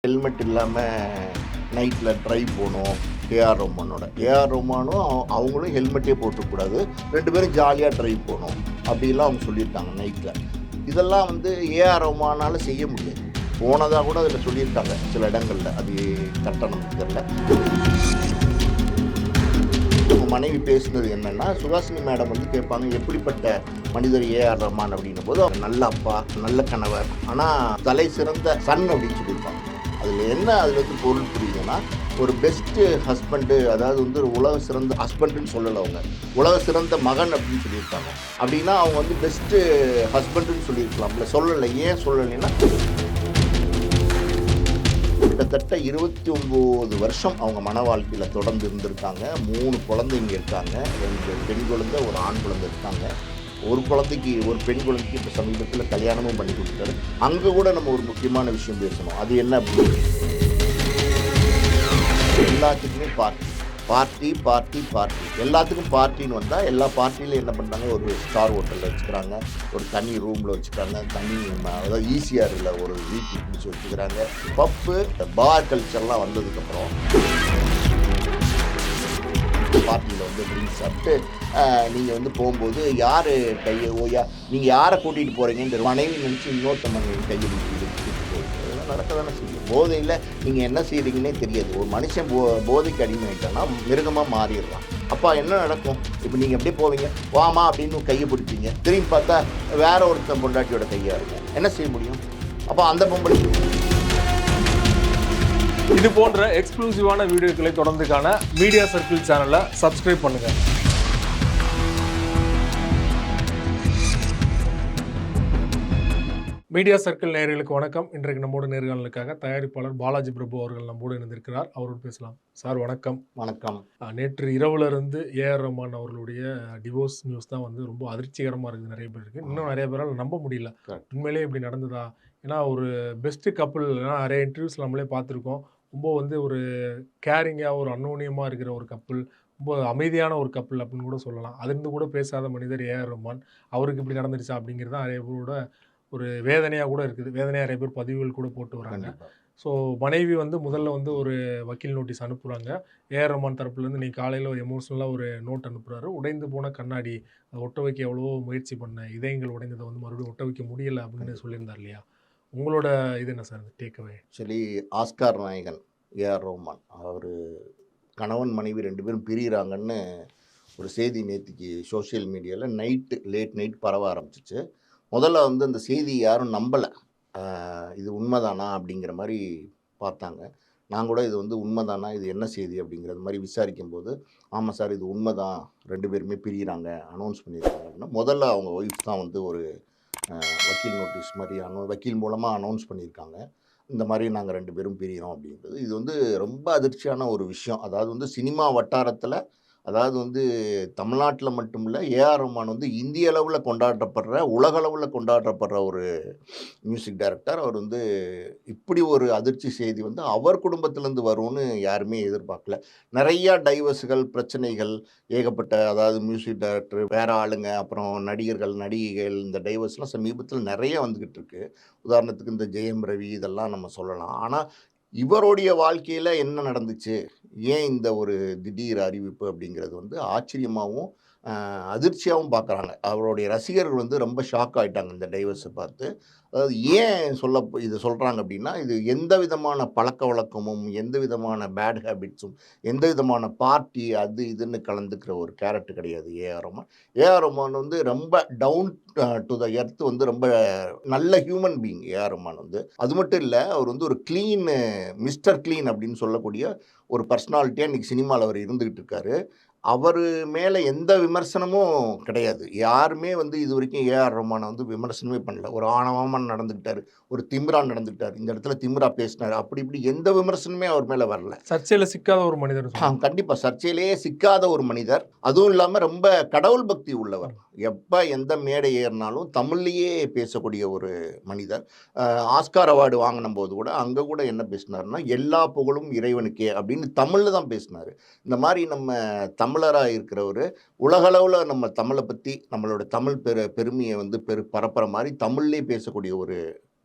Helmet இல்லாமல் நைட்டில் drive போகணும். ஏஆர் ரஹ்மானும் அவங்களும் ஹெல்மெட்டே போட்டுக்கூடாது, 2 பேரும் ஜாலியாக ட்ரைவ் போகணும் அப்படிலாம் அவங்க சொல்லியிருக்காங்க நைட்டில். இதெல்லாம் ஏஆர் ரஹ்மானால் செய்ய முடியாது. போனதாக கூட அதில் சொல்லியிருக்காங்க சில இடங்களில். அது கட்டணம் தெரியல. மனைவி பேசுனது என்னன்னா, சுஹாசினி மேடம் கேட்பாங்க, எப்படிப்பட்ட மனிதர் ஏஆர் ரஹ்மான் அப்படின்னும் போது அவர் நல்ல அப்பா, நல்ல கணவர், ஆனால் தலை சிறந்த சன் அப்படின்னு சொல்லியிருப்பாங்க. அதில் என்ன பொருள் புரியுதுன்னா, ஒரு பெஸ்ட்டு ஹஸ்பண்டு, அதாவது ஒரு உலக சிறந்த ஹஸ்பண்டுன்னு சொல்லலை, அவங்க உலக சிறந்த மகன் அப்படின்னு சொல்லியிருக்காங்க. அப்படின்னா அவங்க பெஸ்ட்டு ஹஸ்பண்டுன்னு சொல்லியிருக்கலாம்ல, சொல்லலை. ஏன் சொல்லலைன்னா, கிட்டத்தட்ட 29 வருஷம் அவங்க மன வாழ்க்கையில் தொடர்ந்து இருந்திருக்காங்க. 3 குழந்தைங்க இருக்காங்க. 2 பெண் குழந்தை, ஒரு ஆண் குழந்தை இருக்காங்க. ஒரு பெண் குழந்தைக்கு இப்போ சமீபத்தில் கல்யாணமும் பண்ணி கொடுத்துட்டாரு. அங்கே கூட நம்ம ஒரு முக்கியமான விஷயம் பேசணும். அது என்ன அப்படின்னு, எல்லாத்துக்குமே பார்ட்டி எல்லாத்துக்கும் பார்ட்டின்னு வந்தால், எல்லா பார்ட்டியிலும் என்ன பண்ணுறாங்க, ஒரு ஸ்டார் ஹோட்டலில் வச்சுக்கிறாங்க, ஒரு தனி ரூமில் வச்சுக்கிறாங்க, தனி அதாவது ஈசிஆரில் ஒரு வீட்டுக்கு பிடிச்சி வச்சுக்கிறாங்க. பப்பு பார் கல்ச்சர்லாம் வந்ததுக்கப்புறம் பார்ட்டியில் ட்ரிங்க்ஸ் சாப்பிட்டு நீங்கள் போகும்போது யார் கையை நீங்கள் யாரை கூட்டிகிட்டு போகிறீங்கன்னு மனைவி நினச்சி இன்னொருத்த மனைவி கையை நடக்க தானே செய்யும். போதையில் நீங்கள் என்ன செய்கிறீங்கன்னே தெரியாது. ஒரு மனுஷன் போதைக்கு அடிமையிட்டான்னா மிருகமாக மாறிடுறான். அப்போ என்ன நடக்கும்? இப்போ நீங்கள் அப்படியே போவீங்க, வாமா அப்படின்னு கையை பிடிப்பீங்க, திரும்பி பார்த்தா வேற ஒருத்தன் பொண்டாட்டியோட கையாக இருக்கும். என்ன செய்ய முடியும்? அப்போ அந்த பொம்பளை. இது போன்ற எக்ஸ்க்ளூசிவான வீடியோக்களை தொடர்ந்து காண மீடியா சர்க்கிள் சேனலை சப்ஸ்கிரைப் பண்ணுங்கள். மீடியா சர்க்கிள் நேயர்களுக்கு வணக்கம். இன்றைக்கு நம்மோட நேர்காணலுக்காக தயாரிப்பாளர் பாலாஜி பிரபு அவர்கள் நம்மோடு இணைந்திருக்கிறார். அவரோடு பேசலாம். சார் வணக்கம். வணக்கம். நேற்று இரவுல இருந்து ஏஆர் ரஹ்மான் அவர்களுடைய டிவோர்ஸ் நியூஸ் தான் ரொம்ப அதிர்ச்சிகரமாக இருக்குது நிறைய பேருக்கு. இன்னும் நிறைய பேரால் நம்ப முடியல, உண்மையிலே இப்படி நடந்ததா? ஏன்னா ஒரு பெஸ்ட்டு கப்புள், நிறைய இன்டர்வியூஸ் நம்மளே பார்த்துருக்கோம். ரொம்ப ஒரு கேரிங்காக, ஒரு அன்னோனியமாக இருக்கிற ஒரு கப்புள், ரொம்ப அமைதியான ஒரு கப்புள் அப்படின்னு கூட சொல்லலாம். அதிலிருந்து கூட பேசாத மனிதர் ஏஆர் ரஹ்மான். அவருக்கு இப்படி நடந்துருச்சா அப்படிங்கிறது தான் நிறைய பேரோட ஒரு வேதனையாக கூட இருக்குது. வேதனையாக நிறைய பேர் பதிவுகள் கூட போட்டு வராங்க. ஸோ மனைவி முதல்ல ஒரு வக்கீல் நோட்டீஸ் அனுப்புகிறாங்க. ஏஆர் ரஹ்மான் தரப்புலேருந்து நீ காலையில் ஒரு எமோஷ்னலாக ஒரு நோட் அனுப்புகிறாரு. உடைந்து போன கண்ணாடி, அதை ஒட்ட வைக்க எவ்வளவோ முயற்சி பண்ண, இதயங்கள் உடைந்ததை மறுபடியும் ஒட்ட வைக்க முடியலை அப்படின்னு சொல்லியிருந்தார் இல்லையா? உங்களோட இது என்ன சார் டேக்அவே? சரி, ஆஸ்கார் நாயகன் ஏஆர் ரஹ்மான் அவர் கணவன் மனைவி 2 பேரும் பிரிகிறாங்கன்னு ஒரு செய்தி நேற்றுக்கு சோஷியல் மீடியாவில் லேட் நைட் பரவ ஆரம்பிச்சிச்சு. முதல்ல அந்த செய்தி யாரும் நம்பலை. இது உண்மைதானா அப்படிங்கிற மாதிரி பார்த்தாங்க. நான் கூட இது உண்மைதானா, இது என்ன செய்தி அப்படிங்கிறது மாதிரி விசாரிக்கும்போது, ஆமாம் சார் இது உண்மைதான், 2 பேருமே பிரிகிறாங்க, அனௌன்ஸ் பண்ணியிருக்காங்க அப்படின்னா, முதல்ல அவங்க ஒய்ஃப் தான் ஒரு வக்கீல் நோட்டீஸ் மாதிரி வக்கீல் மூலமாக அனௌன்ஸ் பண்ணியிருக்காங்க. இந்த மாதிரி நாங்கள் 2 பேரும் பிரிகிறோம் அப்படிங்கிறது. இது ரொம்ப அதிர்ச்சியான ஒரு விஷயம். அதாவது சினிமா வட்டாரத்தில், அதாவது தமிழ்நாட்டில் மட்டும் இல்லை, ஏஆர் ரஹ்மான் இந்திய அளவில் கொண்டாடப்படுற, உலக அளவில் கொண்டாடப்படுற ஒரு மியூசிக் டைரக்டர். அவர் இப்படி ஒரு அதிர்ச்சி செய்தி அவர் குடும்பத்திலேருந்து வரும்னு யாருமே எதிர்பார்க்கல. நிறையா டைவர்ஸுகள், பிரச்சனைகள் ஏகப்பட்ட, அதாவது மியூசிக் டைரக்டர், வேற ஆளுங்க, அப்புறம் நடிகர்கள், நடிகைகள், இந்த டைவர்ஸ்லாம் சமீபத்தில் நிறைய வந்துக்கிட்டு இருக்கு. உதாரணத்துக்கு இந்த ஜெயம் ரவி, இதெல்லாம் நம்ம சொல்லலாம். ஆனால் இவருடைய வாழ்க்கையில் என்ன நடந்துச்சு, ஏன் இந்த ஒரு திடீர் அறிவிப்பு அப்படிங்கிறது ஆச்சரியமாகவும் அதிர்ச்சியாகவும் பார்க்குறாங்க. அவருடைய ரசிகர்கள் ரொம்ப ஷாக் ஆகிட்டாங்க இந்த டைவர்ஸை பார்த்து. அதாவது ஏன் இதை சொல்கிறாங்க அப்படின்னா, இது எந்த விதமான பழக்க வழக்கமும், எந்த விதமான பேட் ஹேபிட்ஸும், எந்த விதமான பார்ட்டி அது இதுன்னு கலந்துக்கிற ஒரு கேரக்டர் கிடையாது ஏஆர் ரஹ்மான். ஏஆர் ரஹ்மான் ரொம்ப டவுன் டு த எர்த், ரொம்ப நல்ல ஹியூமன் பீயிங் ஏஆர் ரஹ்மான். அது மட்டும் இல்லை, அவர் ஒரு க்ளீன், மிஸ்டர் க்ளீன் அப்படின்னு சொல்லக்கூடிய ஒரு பர்சனாலிட்டியாக இன்றைக்கி சினிமாவில் அவர் இருந்துக்கிட்டு இருக்காரு. அவர் மேலே எந்த விமர்சனமும் கிடையாது. யாருமே இது வரைக்கும் ஏஆர் ரஹ்மானை விமர்சனமே பண்ணல. ஒரு ஆணவமாக நடந்துக்கிட்டார், ஒரு திமிரா நடந்துக்கிட்டார், இந்த இடத்துல திமிரா பேசினார், அப்படி இப்படி எந்த விமர்சனமே அவர் மேலே வரல. சர்ச்சையில் சிக்காத ஒரு மனிதர். கண்டிப்பாக சர்ச்சையிலேயே சிக்காத ஒரு மனிதர். அதுவும் இல்லாமல் ரொம்ப கடவுள் பக்தி உள்ளவர். எப்போ எந்த மேடை ஏறினாலும் தமிழ்லேயே பேசக்கூடிய ஒரு மனிதர். ஆஸ்கார் அவார்டு வாங்கின போது கூட அங்கே கூட என்ன பேசினார்னா, எல்லா புகழும் இறைவனுக்கே அப்படின்னு தமிழில் தான் பேசினார். இந்த மாதிரி நம்ம தமிழராக இருக்கிறவர் உலகளவில் நம்ம தமிழை பற்றி, நம்மளோட தமிழ் பெருமையை பரப்புற மாதிரி தமிழ்லேயே பேசக்கூடிய ஒரு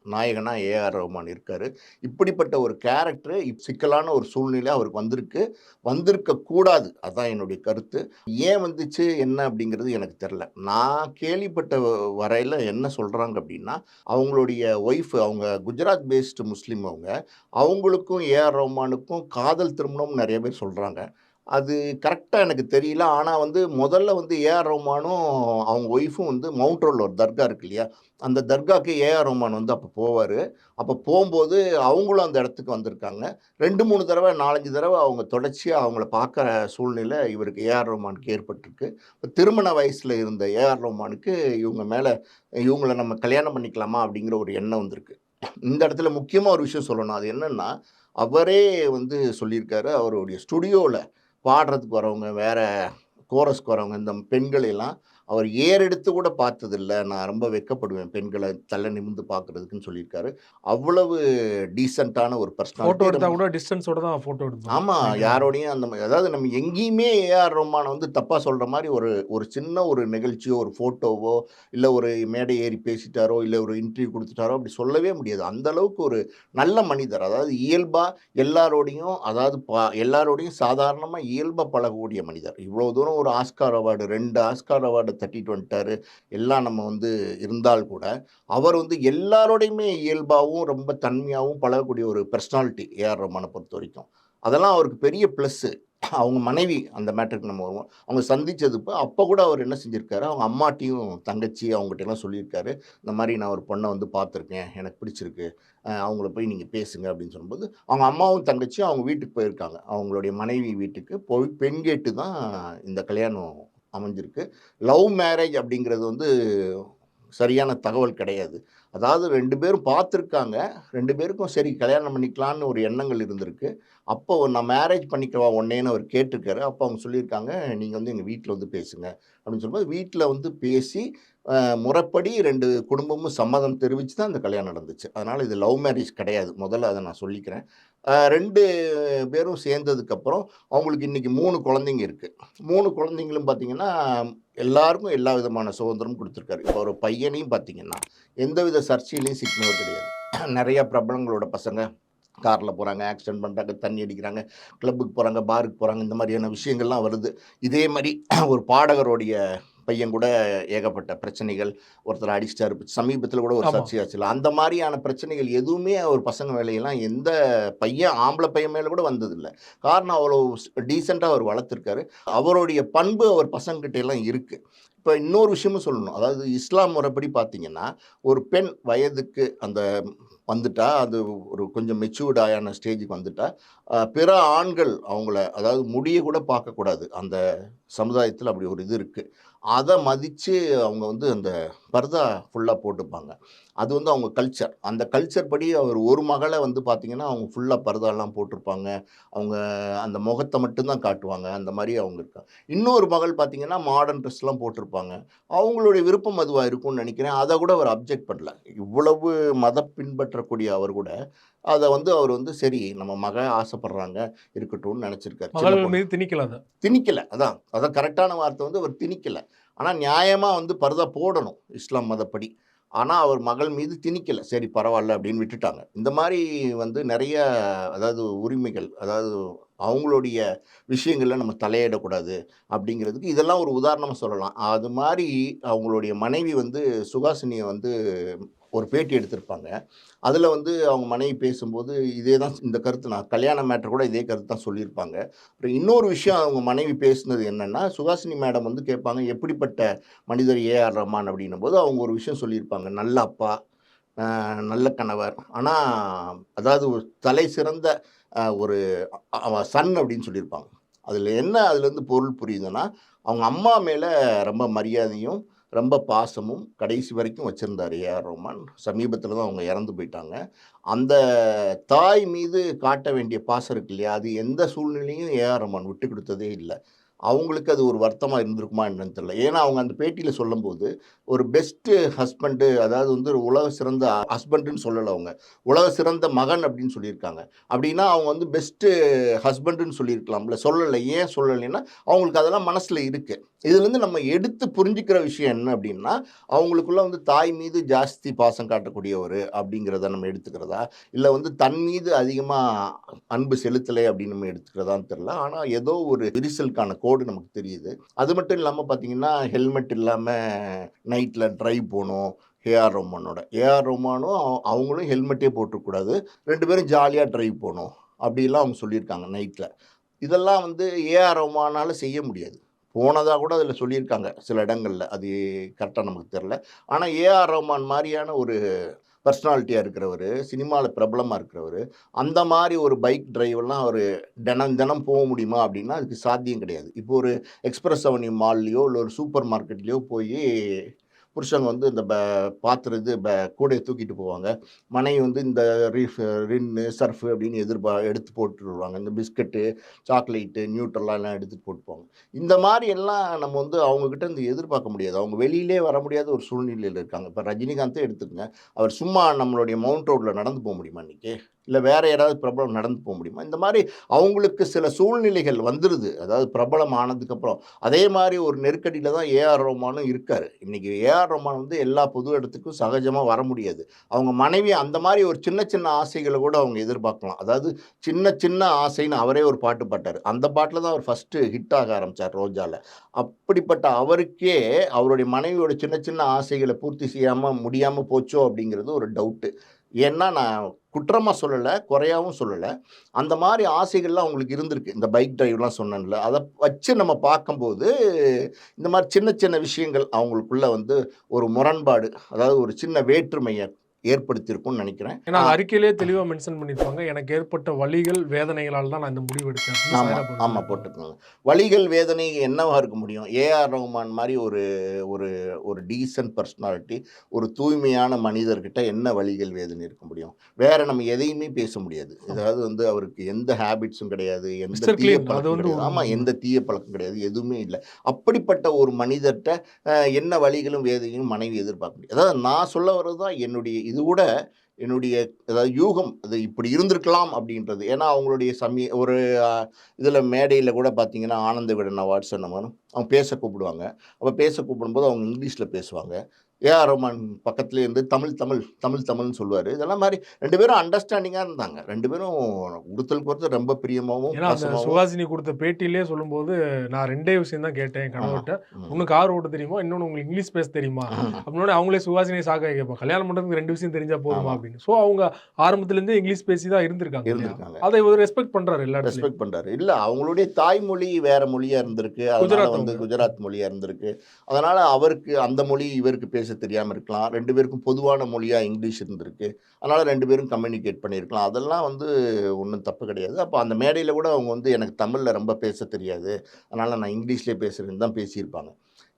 நாயகனாக ஏஆர் ரஹ்மான் இருக்கார். இப்படிப்பட்ட ஒரு கேரக்டர் சிக்கலான ஒரு சூழ்நிலை அவருக்கு வந்திருக்கக்கூடாது. அதுதான் என்னுடைய கருத்து. ஏன் வந்துச்சு என்ன அப்படிங்கிறது எனக்கு தெரில. நான் கேள்விப்பட்ட வரையில் என்ன சொல்கிறாங்க அப்படின்னா, அவங்களுடைய ஒய்ஃப் அவங்க குஜராத் பேஸ்டு முஸ்லீம் அவங்களுக்கும் ஏஆர் ரஹ்மானுக்கும் காதல் திருமணம் நிறைய பேர் சொல்கிறாங்க. அது கரெக்ட்டா எனக்கு தெரியல. ஆனா முதல்ல ஏஆர் ரஹ்மானும், அவங்க ஒய்ஃபும் மவுண்ட் ரோட்ல ஒரு தர்கா இருக்கு இல்லையா? அந்த தர்காக்கு ஏஆர் ரஹ்மான் அப்ப போவாரு. அப்ப போம்போது அவங்களும் அந்த இடத்துக்கு வந்திருக்காங்க. 2, 3 தடவ 4, 5 தடவ அவங்க தொடர்ச்சியா அவங்கள பார்க்குற சூழ்நிலை இவருக்கு ஏஆர் ரஹ்மானுக்கு ஏற்பட்டிருக்கு. இப்ப திருமண வயசுல இருந்த ஏஆர் ரஹ்மானுக்கு இவங்கள நம்ம கல்யாணம் பண்ணிக்கலாமா? அப்படிங்கிற ஒரு எண்ணம் வந்திருக்கு. இந்த இடத்துல முக்கியமா ஒரு விஷயம் சொல்லணும். அது என்னன்னா, அவரே சொல்லியிருக்காரு, அவருடைய ஸ்டுடியோல பாடுறதுக்கு வரவங்க, வேற கோரஸ்க்கு வரவங்க, இந்த பெண்களை எல்லாம் அவர் ஏறெடுத்து கூட பார்த்ததில்ல. நான் ரொம்ப வெட்கப்படுவேன் பெண்கள தலை நிமிர்ந்து பார்க்குறதுக்குன்னு சொல்லியிருக்காரு. அவ்வளவு டீசென்ட்டான ஒரு ஃபோட்டோ பர்சனாலிட்டி. எடுத்தா கூட டிஸ்டன்ஸோட தான் ஃபோட்டோ எடுப்பாங்க. ஆமா. பயங்கரமா. யாரோடையும் அந்த மாரி அதாவது நம்ம எங்கேயுமே ஏஆர் ரஹ்மான தப்பா சொல்ற மாரி ஒரு ஒரு சின்ன ஒரு நிகழ்ச்சியோ, ஒரு ஃபோட்டோவோ, இல்ல ஒரு மேடை ஏறி பேசிட்டாரோ, இல்ல ஒரு இன்டர்வியூ குடுத்துட்டாரோ அப்படி சொல்லவே முடியாது. அந்த அளவுக்கு ஒரு நல்ல மனிதர். அதாவது இயல்பா எல்லாரோடையும் அதாவது எல்லாரோடையும் சாதாரணமா இயல்பா பழகக்கூடிய மனிதர். இவ்வளோ தூரம் ஒரு ஆஸ்கார் அவார்டு 2 ஆஸ்கார் அவார்ட தட்டிட்டு வந்துட்டாரு. எல்லாம் நம்ம இருந்தால் கூட, அவர் எல்லாரோடையுமே இயல்பாவும், ரொம்ப தன்மையாவும் பழகக்கூடிய ஒரு பெர்சனாலிட்டி ஏஆர் ரஹ்மான பொறுத்தவரைக்கும். அதெல்லாம் அவருக்கு பெரிய ப்ளஸ்ஸு. அவங்க மனைவி அந்த மேட்டருக்கு நம்ம வருவோம். அவங்க அப்ப கூட அவர் என்ன செஞ்சிருக்காரு, அவங்க அம்மாட்டயும், தங்கச்சி அவங்கட்டலாம் சொல்லியிருக்காரு. இந்த மாரி நான் ஒரு பொண்ண பார்த்துருக்கேன். எனக்கு பிடிச்சிருக்கு. அவங்கள போய் நீங்க பேசுங்க அப்படின்னு சொல்லும்போது, அவங்க அம்மாவும், தங்கச்சியும் அவங்க வீட்டுக்கு போயிருக்காங்க. அவங்களுடைய மனைவி வீட்டுக்கு போய் பெண் கேட்டு தான் இந்த கல்யாணம் அமைஞ்சிருக்கு. லவ் மேரேஜ் அப்படிங்கிறது சரியான தகவல் கிடையாது. அதாவது 2 பேரும் பார்த்துருக்காங்க. 2 பேருக்கும் சரி கல்யாணம் பண்ணிக்கலான்னு ஒரு எண்ணங்கள் இருந்திருக்கு. அப்போ நான் மேரேஜ் பண்ணிக்கவா உன்னையன்னு அவர் கேட்டிருக்காரு. அப்போ அவங்க சொல்லியிருக்காங்க, "நீங்க எங்க வீட்ல பேசுங்க." அப்படின்னு சொல்லும்போது வீட்ல பேசி முறைப்படி 2 குடும்பமும் சம்மதம் தெரிவிச்சு தான் அந்த கல்யாணம் நடந்துச்சு. அதனால இது லவ் மேரேஜ் கிடையாது. முதல்ல அத நான் சொல்லிக்கிறேன். 2 பேரும் சேர்ந்ததுக்கப்புறம் அவங்களுக்கு இன்னைக்கு 3 குழந்தைங்க இருக்கு. 3 குழந்தைங்களும் பார்த்தீங்கன்னா, எல்லாருக்கும் எல்லா விதமான சுதந்திரமும் குடுத்துருக்காரு. இப்போ ஒரு பையனையும் பார்த்தீங்கன்னா, எந்தவித சர்ச்சையிலயும் சிக்கினவர் கிடையாது. நெறைய பிரபலங்களோட பசங்க கார்ல போறாங்க, ஆக்சிடென்ட் பண்றாங்க, தண்ணி அடிக்கிறாங்க, கிளப்புக்கு போறாங்க, பாருக்கு போறாங்க. இந்த மாரியான விஷயங்கள்லாம் வருது. இதே மாரி ஒரு பாடகருடைய பையன் கூட ஏகப்பட்ட பிரச்சனைகள். ஒருத்தர அடிச்சிட்டாரு. சமீபத்தில கூட ஒரு ஆமா. சர்ச்சையாச்சுல்ல. அந்த மாரியான பிரச்சனைகள் எதுவுமே அவர் பசங்க மேலயெல்லாம் எந்த ஆம்பள பையன் மேல கூட வந்ததில்ல. காரணம் அவ்வளோ டீசென்ட்டா அவர் வளர்த்துருக்காரு. அவருடைய பண்பு அவர் பசங்ககிட்ட எல்லாம் இருக்கு. இப்ப இன்னொரு விஷயமும் சொல்லணும். அதாவது இஸ்லாம் முறைப்படி பார்த்தீங்கன்னா, ஒரு பெண் வயதுக்கு வந்துட்டா, அது ஒரு கொஞ்சம் மெச்சூர்ட் ஆன ஸ்டேஜுக்கு வந்துட்டா, பிற ஆண்கள் அவங்கள அதாவது முடிய கூட பார்க்கக்கூடாது. அந்த சமுதாயத்தில அப்படி ஒரு இது இருக்கு. அத மதிச்சு அவங்க அந்த பர்தா ஃபுல்லா போட்டுப்பாங்க. அது அவங்க கல்ச்சர். அந்த கல்ச்சர் படி அவர் ஒரு மகள பார்த்தீங்கன்னா, அவங்க ஃபுல்லா பர்தாலாம் போட்டிருப்பாங்க. அவங்க அந்த முகத்த மட்டும் தான் காட்டுவாங்க. அந்த மாரி அவங்க இருக்காங்க. இன்னொரு மகள் பார்த்தீங்கன்னா, மாடர்ன் ட்ரெஸ்லாம் போட்டிருப்பாங்க. அவங்களுடைய விருப்பம் அதுவா இருக்கும்னு நெனைக்கிறேன். அத கூட அவர் அப்ஜெக்ட் பண்ணல. இவ்வளவு மதம் பின்பற்றக்கூடிய அவர் கூட, அத அவர் சரி நம்ம மக ஆசைப்படுறாங்க, இருக்கட்டும்னு நெனச்சிருக்காரு. சின்ன மகள் பொண்ணு. மீது திணிக்கல அத. திணிக்கல. அதான் கரெக்ட்டான வார்த்தை அவர் திணிக்கல. ஆனா நியாயமா பர்தா போடணும், இஸ்லாம் மதப்படி. ஆனா அவர் மகள் மீது திணிக்கல. சரி பரவால்ல அப்படின்னு விட்டுட்டாங்க. இந்த மாரி நெறைய அதாவது உரிமைகள், அதாவது அவங்களுடைய விஷயங்கள்ல நம்ம தலையிடக்கூடாது அப்படிங்கிறதுக்கு இதெல்லாம் ஒரு உதாரணமா சொல்லலாம். அது மாரி அவங்களுடைய மனைவி சுஹாசினிய ஒரு பேட்டி எடுத்திருப்பாங்க. அதில அவங்க மனைவி பேசும்போது, இதே தான் இந்த கருத்து நான் கல்யாண மேட்டர் கூட இதே கருத்து தான் சொல்லியிருப்பாங்க. அப்புறம் இன்னொரு விஷயம் அவங்க மனைவி பேசினது என்னன்னா, சுஹாசினி மேடம் கேட்பாங்க, "எப்படிப்பட்ட மனிதர் ஏஆர் ரஹ்மான்?" அப்படின்னும்போது, அவங்க ஒரு விஷயம் சொல்லியிருப்பாங்க. "நல்ல அப்பா, நல்ல கணவர். ஆனா, அதாவது ஒரு தலை சிறந்த ஒரு சன்" அப்படின்னு சொல்லியிருப்பாங்க. அதில என்ன அதிலேருந்து பொருள் புரியுதுன்னா, அவங்க அம்மா மேல ரொம்ப மரியாதையும், ரொம்ப பாசமும் கடைசி வரைக்கும் வச்சிருந்தாரு ஏஆர் ரஹ்மான். சமீபத்தில தான் அவங்க இறந்து போயிட்டாங்க. அந்த தாய் மீது காட்ட வேண்டிய பாசம் இருக்கு இல்லையா? அது எந்த சூழ்நிலையும் ஏஆர் ரஹ்மான் விட்டுக் குடுத்ததே இல்ல. அவங்களுக்கு அது ஒரு வருத்தமா இருந்திருக்குமா என்னன்னு தெரியல. ஏன்னா, அவங்க அந்த பேட்டியில சொல்லும்போது, ஒரு பெஸ்ட் ஹஸ்பண்ட் அதாவது ஒரு உலக சிறந்த ஹஸ்பண்ட்ன்னு சொல்லல அவங்க. உலக சிறந்த மகன் அப்படின்னு சொல்லியிருக்காங்க. அப்படின்னா அவங்க பெஸ்ட் ஹஸ்பண்ட்ன்னு சொல்லியிருக்கலாம்ல. சொல்லல. ஏன் சொல்லலைன்னா, அவங்களுக்கு அதெல்லாம் மனசுல இருக்கு. இதுலேருந்து நம்ம எடுத்து புரிஞ்சுக்கிற விஷயம் என்ன அப்படின்னா, அவங்களுக்குள்ள வந்து தாய் மீது ஜாஸ்தி பாசம் காட்டக்கூடியவரு அப்படிங்கிறத நம்ம எடுத்துக்கிறதா? இல்ல வந்து தன் மீது அதிகமா அன்பு செலுத்தலை அப்படின்னு நம்ம எடுத்துக்கிறதான்னு தெரியல. ஆனா ஏதோ ஒரு விரிசலுக்கான கோடு நமக்கு தெரியுது. அது மட்டும் இல்லாம பார்த்தீங்கன்னா, ஹெல்மெட் இல்லாம நைட்ல டிரைவ் போணும். ஏஆர் ரஹ்மானோட. ஏஆர் ரஹ்மானும் அவங்களும் ஹெல்மெட்டே போட்டுறக்கூடாது. 2 பேரும் ஜாலியா டிரைவ் போணும். அப்படிலாம் அவங்க சொல்லியிருக்காங்க நைட்ல. இதெல்லாம் வந்து ஏஆர் ரஹ்மானால செய்ய முடியாது. போனதா கூட அதில சொல்லியிருக்காங்க சில இடங்கள்ல. அது கரெக்ட்டா நமக்கு தெரியல. ஆனா ஏஆர் ரஹ்மான் மாரியான ஒரு பெர்சனாலிட்டியா இருக்கிறவரு, சினிமால பிரபலமா இருக்கிறவரு, அந்த மாரி ஒரு பைக் டிரைவ்லாம் அவரு தினம் தினம் போ முடியுமா? அப்படின்னா, அதுக்கு சாத்தியம் கிடையாது. இப்போ ஒரு எக்ஸ்பிரஸ் அவென்யூ மால்லயோ, இல்ல ஒரு சூப்பர் மார்க்கெட்லயோ போயி புருஷங்க வந்து இந்த பாத்திரம் இது கூடைய தூக்கிட்டு போவாங்க. மனைவி வந்து இந்த ரின்னு, சர்ஃப் அப்படின்னு எடுத்து போட்டு வருவாங்க. இந்த பிஸ்கட்டு, சாக்லேட்டு, நியூட்ரலா எல்லாம் எடுத்துட்டு போட்டு போவாங்க. இந்த மாரி எல்லாம் நம்ம வந்து அவங்க கிட்ட இருந்து எதிர்பார்க்க முடியாது. அவங்க வெளியிலே வர முடியாத ஒரு சூழ்நிலையில இருக்காங்க. இப்ப ரஜினிகாந்தே எடுத்துக்கங்க. அவர் சும்மா நம்மளுடைய மவுண்ட் ரோட்ல நடந்து போ முடியுமா இன்னைக்கு? இல்ல வேற யாராவது பிரபலம் நடந்து போ முடியுமா? இந்த மாரி அவங்களுக்கு சில சூழ்நிலைகள் வந்துருது. அதாவது பிரபலம் ஆனதுக்கப்புறம். அதே மாரி ஒரு நெருக்கடியில தான் ஏஆர் ரஹ்மானும் இருக்காரு. இன்னைக்கு ஏஆர் ரஹ்மான் வந்து எல்லா பொது இடத்துக்கும் சகஜமா வர முடியாது. அவங்க மனைவி அந்த மாரி ஒரு சின்ன சின்ன ஆசைகள கூட அவங்க எதிர்பார்க்கலாம். அதாவது சின்ன சின்ன ஆசைன்னு அவரே ஒரு பாட்டு பாட்டாரு. அந்த பாட்டுல தான் அவர் ஃபர்ஸ்ட்டு ஹிட் ஆக ஆரம்பிச்சார் ரோஜால. அப்படிப்பட்ட அவருக்கே அவருடைய மனைவியோட சின்ன சின்ன ஆசைகள பூர்த்தி செய்யாம முடியாம போச்சோ அப்படிங்கிறது ஒரு டவுட்டு. ஏன்னா நான் குற்றமா சொல்லல, குறையாவும் சொல்லல. அந்த மாரி ஆசைகள்லாம் அவங்களுக்கு இருந்திருக்கு. இந்த பைக் டிரைவ்லாம் சொன்னேன்ல. அத வச்சு நம்ம பார்க்கும்போது, இந்த மாரி சின்ன சின்ன விஷயங்கள் அவங்களுக்குள்ள வந்து ஒரு முரண்பாடு, அதாவது ஒரு சின்ன வேற்றுமைய ஏற்படுத்தியிருக்கும்னு நெனைக்கிறேன். ஏன்னா அந்த அறிக்கையிலேயே தெளிவா மென்ஷன் பண்ணியிருப்பாங்க. எனக்கு ஏற்பட்ட வலிகள், வேதனைகளால தான் நான் இந்த முடிவு எடுத்தேன் அப்படின்னு ஆமா, சாய்ரா பானு ஆமா சொல்லியிருப்பாங்க. போட்டுக்கோங்க. வலிகள், வேதனை என்னவா இருக்க முடியும்? ஏஆர் ரகுமான் மாரி ஒரு ஒரு ஒரு டீசென்ட் பெர்சனாலிட்டி, ஒரு தூய்மையான மனிதர்கிட்ட என்ன வலிகள், வேதனை இருக்க முடியும்? வேற நம்ம எதையுமே பேச முடியாது. ஆமா. அதாவது வந்து அவருக்கு எந்த ஹேபிட்ஸும் கிடையாது. எந்த மிஸ்டர் தீய கிளீன் அது பழக்கம் வந்து கிடையாது. ஆமா, உண்ம. எந்த தீய பழக்கம் கிடையாது. எதுவுமே இல்ல. அப்படிப்பட்ட ஒரு மனிதர்ட்ட என்ன வலிகளும், வேதனையும் மனைவி எதிர்பார்க்க முடியாது. அதாவது நான் சொல்ல வர்றது தான் இது கூட என்னுடைய அதாவது யூகம். அது இப்படி இருந்திருக்கலாம் அப்படின்றது. ஏன்னா அவங்களுடைய ஒரு அ இதில மேடையில கூட பார்த்தீங்கன்னா, ஆனந்த விகடன் அவார்ட்ஸ் என்னமோ அவங்க பேச கூப்பிடுவாங்க. அப்ப பேச கூப்பிடும்போது அவங்க இங்கிலீஷ்ல பேசுவாங்க. ஏஆர் ரஹ்மான் பக்கத்திலேயே இருந்து தமிழ், தமிழ், தமிழ், தமிழ்ன்னு சொல்லுவாரு. இதெல்லாம் மாரி 2 பேரும் அண்டர்ஸ்டாண்டிங்கா இருந்தாங்க. 2 பேரும் ஒருத்தருக்கு ஒருத்தர் ரொம்ப பிரியமாவும், ஏன்னா, அந்த பாசமாவும். சுஹாசினி குடுத்த பேட்டியிலேயே சொல்லும்போது, நான் 2டே விஷயம் தான் கேட்டேன் என் ஆமா. கணவர்ட்ட. ம். "ஒண்ணு கார் ஓட்ட தெரியுமா? இன்னொன்னு உங்களுக்கு இங்கிலீஷ் பேச தெரியுமா?" அப்படின்னோனே அவங்களே சுஹாசினிய சாக்காய் கேட்பாங்க. "கல்யாணம் பண்றதுக்கு 2 விஷயம் தெரிஞ்சா போதுமா?" ஆமா. அப்படின்னு. ஸோ அவங்க ஆரம்பத்துலேருந்தே இங்கிலீஷ் பேசி தான் இருந்திருக்காங்க இல்லையா? இருந்திருக்காங்க. அதை இவரு ரெஸ்பெக்ட் பண்றாரு எல்லா இடத்துலயும். ரெஸ்பெக்ட் பண்றாரு. இல்ல அவங்களுடைய தாய்மொழி வேற மொழியா இருந்திருக்கு. அதனால குஜராத் வந்து அவங்க. ம். குஜராத் மொழியா இருந்திருக்கு. அதனால அவருக்கு அந்த மொழி இவருக்கு பேசத் தெரியாம இருக்கலாம். 2 பேருக்கும் பொதுவான மொழியா இங்கிலீஷ் இருந்திருக்கு. அதனால 2 பேரும் கம்யூனிகேட் பண்ணியிருக்கலாம். அதெல்லாம் வந்து ஒண்ணும் தப்பு கிடையாது. அப்ப அந்த மேடையில கூட அவங்க வந்து எனக்கு தமிழ்ல ரொம்ப பேசத் தெரியாது. அதனால நான் இங்கிலீஷ்லயே பேசுறேன்னு தான் பேசியிருப்பாங்க.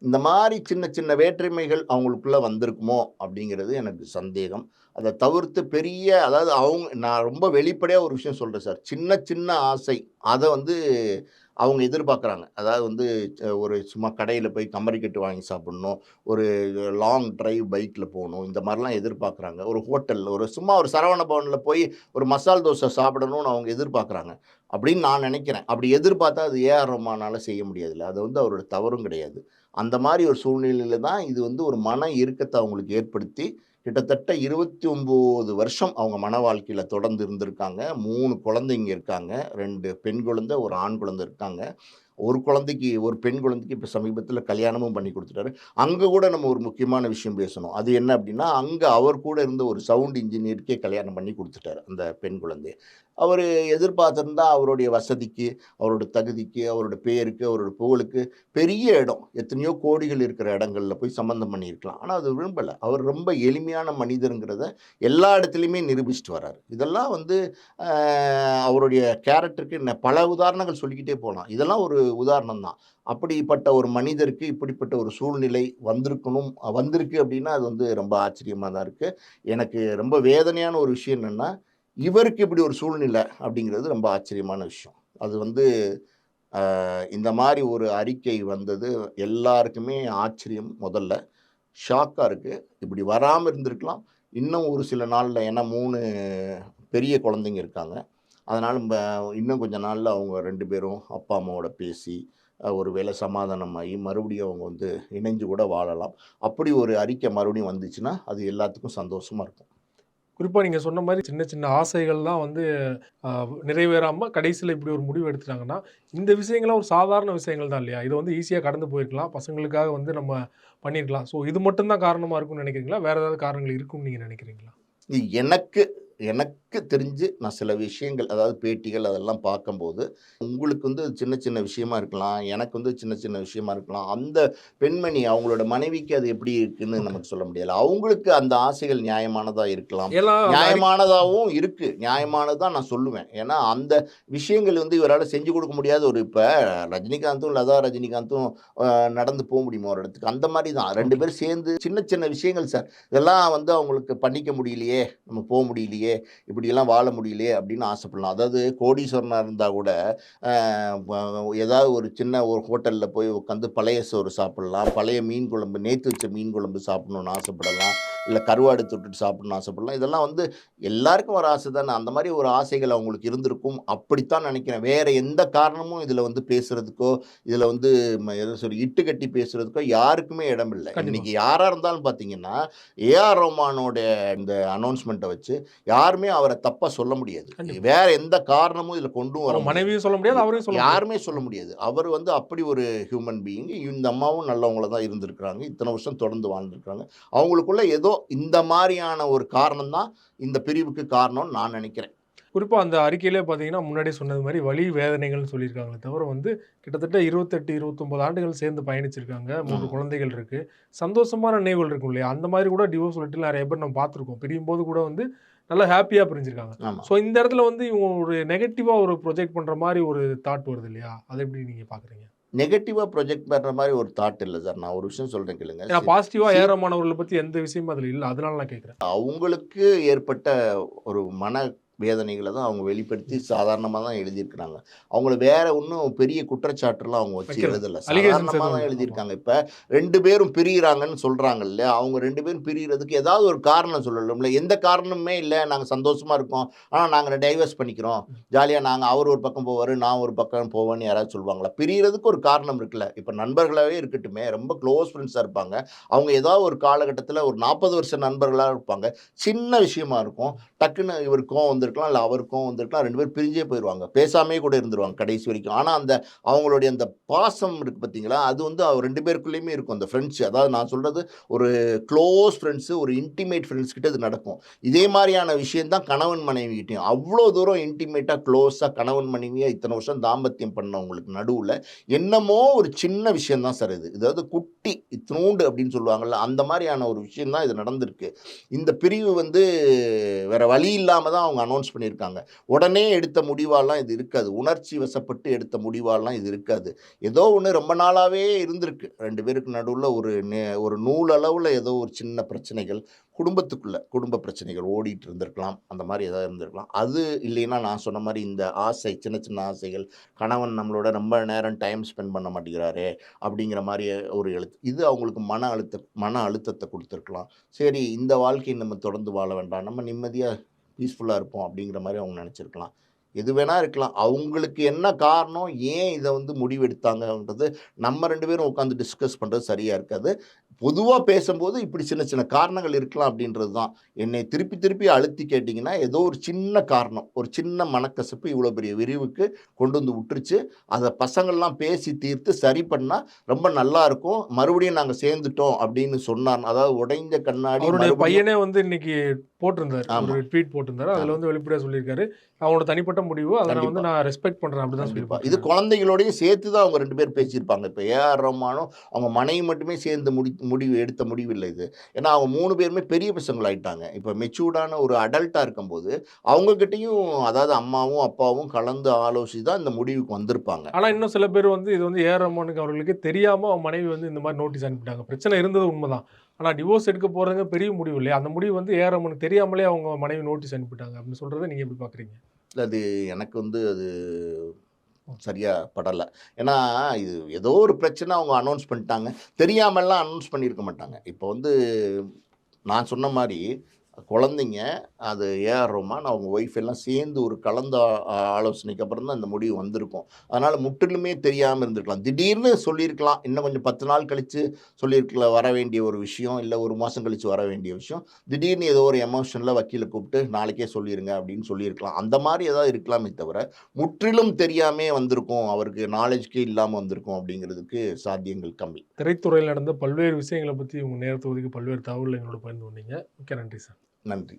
இந்த மாரி சின்ன சின்ன வேற்றுமைகள் அவங்களுக்குள்ள வந்திருக்குமோ அப்படிங்கிறது எனக்கு சந்தேகம். அத தவிர்த்து பெரிய அதாவது நான் ரொம்ப வெளிப்படையா ஒரு விஷயம் சொல்றேன் சார். சின்ன சின்ன ஆசை. அத வந்து அவங்க எதிர்பார்க்குறாங்க. அதாவது வந்து ஒரு சும்மா கடையில போய் கம்பரி கட்டு வாங்கி சாப்பிடணும். ஒரு லாங் டிரைவ் பைக்ல போணும். இந்த மாரிலாம் எதிர்பார்க்குறாங்க. ஒரு ஹோட்டல்ல சும்மா ஒரு சரவண பவன்ல போய் ஒரு மசால் தோசை சாப்பிடணும்னு அவங்க எதிர்பார்க்குறாங்க. அப்படின்னு நான் நெனைக்கிறேன். அப்படி எதிர்பார்த்தா அது ஏஆர் ரஹ்மானால செய்ய முடியாதுல்ல. அது வந்து அவரோட தவறும் கிடையாது. அந்த மாரி ஒரு சூழ்நிலையில தான் இது வந்து ஒரு மன இறுக்கத்த அவங்களுக்கு ஏற்படுத்தி, கிட்டத்தட்ட 29 வருஷம் அவங்க மன வாழ்க்கையில தொடர்ந்து இருந்திருக்காங்க. 3 குழந்தைங்க இருக்காங்க. 2 பெண் குழந்தை, 1 ஆண் குழந்தை இருக்காங்க. ஒரு பெண் குழந்தைக்கு இப்ப சமீபத்தில கல்யாணமும் பண்ணி குடுத்துட்டாரு. அங்க கூட நம்ம ஒரு முக்கியமான விஷயம் பேசணும். அது என்ன அப்டின்னா, அங்க அவர் கூட இருந்த ஒரு சவுண்ட் இன்ஜினியருக்கே கல்யாணம் பண்ணி குடுத்துட்டாரு, அந்த பெண் குழந்தைய. அவரு எதிர்பார்த்திருந்தா அவருடைய வசதிக்கு, அவரோட தகுதிக்கு, அவரோட பேருக்கு, அவரோட புகழுக்கு பெரிய இடம். எத்தனையோ கோடிகள் இருக்கிற இடங்கள்ல போய் சம்மந்தம் பண்ணியிருக்கலாம். ஆனா அது விரும்பல. அவர் ரொம்ப எளிமையான மனிதர்ங்கிறத எல்லா இடத்துலயுமே நிரூபிச்சுட்டு வர்றாரு. இதெல்லாம் வந்து அ அவருடைய கேரக்டருக்கு பல உதாரணங்கள் சொல்லிக்கிட்டே போலாம். இதெல்லாம் ஒரு உதாரணம் தான். அப்படிப்பட்ட ஒரு மனிதருக்கு இப்படிப்பட்ட ஒரு சூழ்நிலை வந்திருக்கு அப்படின்னா, அது வந்து ரொம்ப ஆச்சரியமா தான் இருக்கு. எனக்கு ரொம்ப வேதனையான ஒரு விஷயம் என்னன்னா, இவருக்கு இப்படி ஒரு சூழ்நிலை அப்படிங்கிறது ரொம்ப ஆச்சரியமான விஷயம். அது வந்து இந்த மாரி ஒரு அறிக்கை வந்தது எல்லாருக்குமே ஆச்சரியம் முதல்ல. ஷாக்கா இருக்கு. இப்படி வராம இருந்திருக்கலாம். இன்னும் ஒரு சில நாள்ல ஏன்னா 3 பெரிய குழந்தைங்க இருக்காங்க. அதனால இன்னும் கொஞ்ச நாள்ல அவங்க 2 பேரும் அப்பா, அம்மாவோட பேசி, ஒருவேளை சமாதானமாகி மறுபடியும் அவங்க வந்து இணைஞ்சு கூட வாழலாம். அப்படி ஒரு அறிக்கை மறுபடியும் வந்துச்சுன்னா அது எல்லாத்துக்கும் சந்தோஷமா இருக்கும். குறிப்பா நீங்க சொன்ன மாரி சின்ன சின்ன ஆசைகள் தான் வந்து நிறைவேறாம கடைசியில இப்படி ஒரு முடிவு எடுத்துட்டாங்கன்னா, இந்த விஷயங்கள்லாம் ஒரு சாதாரண விஷயங்கள் தான் இல்லையா? இத வந்து ஈஸியா கடந்து போயிருக்கலாம். பசங்களுக்காக வந்து நம்ம பண்ணியிருக்கலாம். ஸோ இது மட்டும் தான் காரணமா இருக்கும்னு நினைக்கிறீங்களா? வேற ஏதாவது காரணங்கள் இருக்கும்னு நீங்க நினைக்கிறீங்களா? இது எனக்கு எனக்கு தெரிஞ்சு நான் சில விஷயங்கள் அதாவது பேட்டிகள் அதெல்லாம் பார்க்கும்போது, உங்களுக்கு வந்து சின்ன சின்ன விஷயமா இருக்கலாம். எனக்கு வந்து சின்ன சின்ன விஷயமா இருக்கலாம். அந்த பெண்மணி அவங்களோட மனைவிக்கு அது எப்படி இருக்குன்னு ஓகே. நமக்கு சொல்ல முடியல. அவங்களுக்கு அந்த ஆசைகள் நியாயமானதா இருக்கலாம். ஏன்னா அந்த நியாயமானதாவும் இருக்கு. ம். நியாயமானது தான் நான் சொல்லுவேன். ஏன்னா அந்த விஷயங்கள் வந்து இவரால செஞ்சு கொடுக்க முடியாத ஒரு இப்ப ரஜினிகாந்தும், லதா ரஜினிகாந்தும் நடந்து போ முடியுமா ஒரு இடத்துக்கு? அந்த மாரி தான். 2 ஓகே. பேரும் சேர்ந்து சின்ன சின்ன விஷயங்கள் சார். இதெல்லாம் வந்து அவங்களுக்கு பண்ணிக்க முடியலையே, நம்ம போ முடியலையே, இப்படியெல்லாம் வாழ முடியலையே அப்படின்னு ஆசைப்படலாம். அதாவது கோடீஸ்வரனா இருந்தா கூட, அ வ ஏதாவது ஒரு சின்ன ஒரு ஹோட்டல்ல போய் உட்காந்து பழைய சோறு சாப்பிடலாம். பழைய மீன் குழம்பு, நேத்து வச்ச மீன் குழம்பு சாப்பிடணும்னு ஆசைப்படலாம். இல்ல கருவாடு தொட்டுட்டு சாப்பிடணும்னு ஆசைப்படலாம். இதெல்லாம் வந்து எல்லாருக்கும் ஒரு ஆசை தானே. அந்த மாரி ஒரு ஆசைகள் அவங்களுக்கு இருந்திருக்கும். அப்படித்தான் நினைக்கிறேன். வேற எந்த காரணமும் இதுல வந்து பேசுறதுக்கோ, இதுல வந்து எத சொல்லி இட்டுக்கட்டி பேசுறதுக்கோ யாருக்குமே இடம் இல்ல. கண்டிப்பா, இன்னைக்கு யாரா இருந்தாலும் பார்த்தீங்கன்னா, ஏ.ஆர். ரஹ்மானோட இந்த அனௌன்ஸ்மென்ட்ட வச்சு யாருமே அவர தப்பா சொல்ல முடியாது. கண்டிப்பா. வேற எந்த காரணமும் இதுல கொண்டும் வர அவங்க முடியாது. மனைவியும் சொல்ல முடியாது, அவரையும் சொல்ல முடியாது. யாருமே சொல்ல ம். முடியாது. அவர் வந்து அப்படி ஒரு ஹியூமன் பீயிங். இந்த அம்மாவும் நல்லவங்களா தான் இருந்திருக்கிறாங்க. இத்தன வருஷம் தொடர்ந்து வாழ்ந்திருக்காங்க. அவங்களுக்குள்ள ஏதோ இந்த மாரியான ஒரு காரணம் தான் இந்த பிரிவுக்கு காரணம்னு நான் நெனைக்கிறேன். குறிப்பா அந்த அறிக்கையிலே பார்த்தீங்கன்னா, முன்னாடியே சொன்னது மாரி வலி, வேதனைகள்னு சொல்லியிருக்காங்களே தவிர வந்து, கிட்டத்தட்ட 28, 29 ஆண்டுகள் சேர்ந்து பயணிச்சிருக்காங்க. 3 ஆமா. குழந்தைகள் இருக்கு. சந்தோஷமான நினைவுகள் இருக்கும் இல்லையா? அந்த மாரி கூட டிவோர்ஸ் லெட்டர்ல நெறைய பேர் நம்ம பார்த்துருக்கோம். பிரியும்போது கூட வந்து நல்லா ஹேப்பியா பிரிஞ்சிருக்காங்க. ஆமா. ஸோ இந்த இடத்துல வந்து இவங்க ஒரு நெகட்டிவா ஒரு ப்ரொஜெக்ட் பண்ற மாரி ஒரு தாட் வருது இல்லையா? அத எப்படி நீங்க பார்க்குறீங்க? நெகட்டிவா ப்ரொஜெக்ட் பண்ற மாரி ஒரு தாட் இல்ல சார். நான் ஒரு விஷயம் சொல்றேன் கேளுங்க. ஏன்னா பாசிட்டிவா சி ஏஆர் ரஹ்மான் அவர்கள பத்தி எந்த விஷயமும் அதுல இல்ல. அதனால நான் கேட்கிறேன். அவங்களுக்கு ஏற்பட்ட ஒரு வேதனைகள தான் அவங்க வெளிப்படுத்தி ம். சாதாரணமா தான் எழுதியிருக்கிறாங்க. அவங்கள வேற ஒண்ணும் பெரிய குற்றச்சாட்டுலாம் அவங்க வச்சு வைக்கல. எழுதல. அலிகேஷன்ஸ் சாதாரணமா எதுவும் தான் இல்ல. ஆமா. எழுதியிருக்காங்க. இப்ப 2 பேரும் பிரியிறாங்கன்னு சொல்றாங்க இல்லையா? அவங்க 2 பேரும் பிரியறதுக்கு ஏதாவது ஒரு காரணம் சொல்லணும்ல. எந்த காரணமுமே இல்ல. நாங்க சந்தோஷமா இருக்கோம். ஆனா நாங்க டைவர்ஸ் பண்ணிக்கிறோம். ம். ஜாலியா அவர் ஒரு பக்கம் போவாரு, நான் ஒரு பக்கம் போவேன்னு யாராவது சொல்லுவாங்களா? பிரியறதுக்கு ஒரு காரணம் இருக்குல்ல. இப்ப நண்பர்களாவே இருக்கட்டுமே, ரொம்ப க்ளோஸ் ஃப்ரெண்ட்ஸா இருப்பாங்க. அவங்க ஏதாவது ஒரு காலகட்டத்தில ஒரு 40 வருஷ நண்பர்களா இருப்பாங்க. சின்ன விஷயமா இருக்கும். ம். டக்குன்னு இவருக்கு கோவம் வந்திருக்கலாம், இல்ல அவருக்கு கோவம் வந்திருக்கலாம். 2 பேரும் பிரிஞ்சே போயிருவாங்க. பேசாமயே கூட இருந்துருவாங்க கடைசி வரைக்கும். ஆனா, அந்த அவங்களுடைய அந்த பாசம் இருக்கு பார்த்தீங்களா, அது வந்து 2 பேருக்குள்ளயுமே இருக்கும். அந்த ஃப்ரெண்ட்ஸ் அதாவது நான் சொல்றது ஒரு க்ளோஸ் ஃப்ரெண்ட்ஸ், ஒரு இன்டிமேட் ஃப்ரெண்ட்ஸ் கிட்ட இது நடக்கும். இதே மாரியான விஷயம் தான் கணவன் மனைவிகிட்டயும். அவ்ளோ தூரம் இன்டிமேட்டா, க்ளோஸா கணவன் மனைவியா இத்தன வருஷம் தாம்பத்தியம் பண்ணவங்களுக்கு நடுவுல, என்னமோ ஒரு சின்ன விஷயம் தான் சார் இது. அதாவது குட்டி, இத்துணூண்டு அப்படின்னு சொல்லுவாங்கல்ல, அந்த மாரியான ஒரு விஷயம் தான் இது நடந்திருக்கு. இந்த பிரிவு வந்து வேற வழி இல்லாம தான் அவங்க அனௌன்ஸ் பண்ணியிருக்காங்க. உடனே எடுத்த முடிவாலாம் இது இருக்காது. உணர்ச்சி வசப்பட்டு எடுத்த முடிவாலாம் இது இருக்காது. ஏதோ ஒண்ணு ரொம்ப நாளாவே இருந்திருக்கு. 2 பேருக்கு நடுவுல ஒரு நூலளவுல ஏதோ ஒரு சின்ன பிரச்சனைகள், குடும்பத்துக்குள்ள குடும்ப பிரச்சனைகள் ஓடிட்டு இருந்திருக்கலாம். அந்த மாரி ஏதாவது இருந்திருக்கலாம். அது இல்லைன்னா நான் சொன்ன மாரி இந்த ஆசை, சின்ன சின்ன ஆசைகள், கணவன் நம்மளோட ரொம்ப நேரம் டைம் ஸ்பெண்ட் பண்ண மாட்டேங்கிறாரே! அப்படிங்கிற மாரி ஒரு எழுத்து. இது அவங்களுக்கு மன அழுத்தத்த குடுத்திருக்கலாம். சரி இந்த வாழ்க்கைய நம்ம தொடர்ந்து வாழ வேண்டாம். நம்ம நிம்மதியா பீஸ்ஃபுல்லா இருப்போம் அப்படிங்கிற மாரி அவங்க நெனச்சிருக்கலாம். எது வேணா இருக்கலாம். அவங்களுக்கு என்ன காரணம்? ஏன் இத வந்து முடிவெடுத்தாங்கன்றது நம்ம 2 பேரும் உட்காந்து டிஸ்கஸ் பண்றது சரியா இருக்காது. பொதுவா பேசும்போது இப்படி சின்ன சின்ன காரணங்கள் இருக்கலாம் அப்படின்றது தான். என்னை திருப்பி திருப்பி அழுத்தி கேட்டீங்கன்னா, ஏதோ ஒரு சின்ன காரணம், ஒரு சின்ன மனக்கசப்பு இவ்வளோ பெரிய விரிவுக்கு கொண்டு வந்து விட்டுருச்சு. அத பசங்கள்லாம் பேசி தீர்த்து சரி பண்ணா ரொம்ப நல்லா இருக்கும். மறுபடியும் நாங்க சேர்ந்துட்டோம் அப்படின்னு சொன்னார். அதாவது உடைந்த கண்ணாடி அவருடைய மறுபடியும் பையனே வந்து இன்னைக்கு போட்டிருந்தாரு. ஒரு ஆமா, ட்வீட் போட்டிருந்தாரு. அதுல ஆமா. வந்து வெளிப்படையா சொல்லியிருக்காரு. அவனோட தனிப்பட்ட முடிவு. அத நான் வந்து கண்டிப்பா. நான் ரெஸ்பெக்ட் பண்றேன். அப்படிதான் சொல்லி கண்டிப்பா. இது போட்டிருக்காரு. குழந்தைகளோடையும் சேர்த்து தான் அவங்க 2 பேரும் ம். பேசியிருப்பாங்க. இப்ப ஏ.ஆர். ரஹ்மானும் அவங்க மனைவி மட்டுமே சேர்ந்து முடிவு எடுத்த முடிவு இல்ல இது. ஏன்னா, அவங்க 3 பேருமே பெரிய பசங்களாயிட்டாங்க. இப்ப மெச்சூர்டான ஒரு அடல்ட்டா இருக்கும்போது, அவங்க கிட்டயும் அதாவது அம்மாவும், அப்பாவும் கலந்து ஆலோசிச்சு தான் இந்த முடிவுக்கு வந்திருப்பாங்க. ஆனா இன்னும் சில பேர் வந்து இது வந்து ஏஆர் ரஹ்மானுக்கு அவர்களுக்கு தெரியாம அவங்க மனைவி வந்து இந்த மாரி நோட்டீஸ் அனுப்பிட்டாங்க. பிரச்சனை இருந்தது உண்மதான். ஆனா டிவோர்ஸ் எடுக்க போறதுங்க பெரிய முடிவு இல்லையா? அந்த முடிவு வந்து ஏஆர் ரஹ்மானுக்கு தெரியாமலே அவங்க மனைவி நோட்டீஸ் அனுப்பிட்டாங்க. அப்படின்னு சொல்றத நீங்க எப்படி பார்க்குறீங்க? அது எனக்கு வந்து அது சரியா படல. ஏன்னா, இது ஏதோ ஒரு பிரச்சனை அவங்க அனௌன்ஸ் பண்ணிட்டாங்க. தெரியாமல்லாம் அனௌன்ஸ் பண்ணியிருக்க மாட்டாங்க. இப்போ வந்து நான் சொன்ன மாரி, குழந்தைங்க அது ஏஆர் ரஹ்மான் அவங்க ஒய்ஃப் எல்லாம் சேர்ந்து ஒரு கலந்த ஆலோசனைக்கு அப்புறம் தான் இந்த முடிவு வந்திருக்கும். அதனால் முற்றிலுமே தெரியாமல் இருந்திருக்கலாம். திடீர்னு சொல்லியிருக்கலாம். இன்னும் கொஞ்சம் 10 நாள் கழித்து சொல்லியிருக்கலாம். வர வேண்டிய ஒரு விஷயம், இல்லை ஒரு மாதம் கழித்து வர வேண்டிய விஷயம். திடீர்னு ஏதோ ஒரு எமோஷனில் வக்கீலை கூப்பிட்டு நாளைக்கே சொல்லிடுங்க அப்படின்னு சொல்லியிருக்கலாம். அந்த மாதிரி ஏதாவது இருக்கலாமே தவிர முற்றிலும் தெரியாமே வந்திருக்கும், அவருக்கு நாலேஜ்க்கே இல்லாமல் வந்திருக்கும் அப்படிங்கிறதுக்கு சாத்தியங்கள் கம்மி. திரைத்துறையில் நடந்த பல்வேறு விஷயங்களை பற்றி உங்கள் நேரத்தை ஒதுக்கி பல்வேறு தகவல்களை எங்களோட பகிர்ந்து கொண்டீங்க. மிக்க நன்றி சார். நன்றி.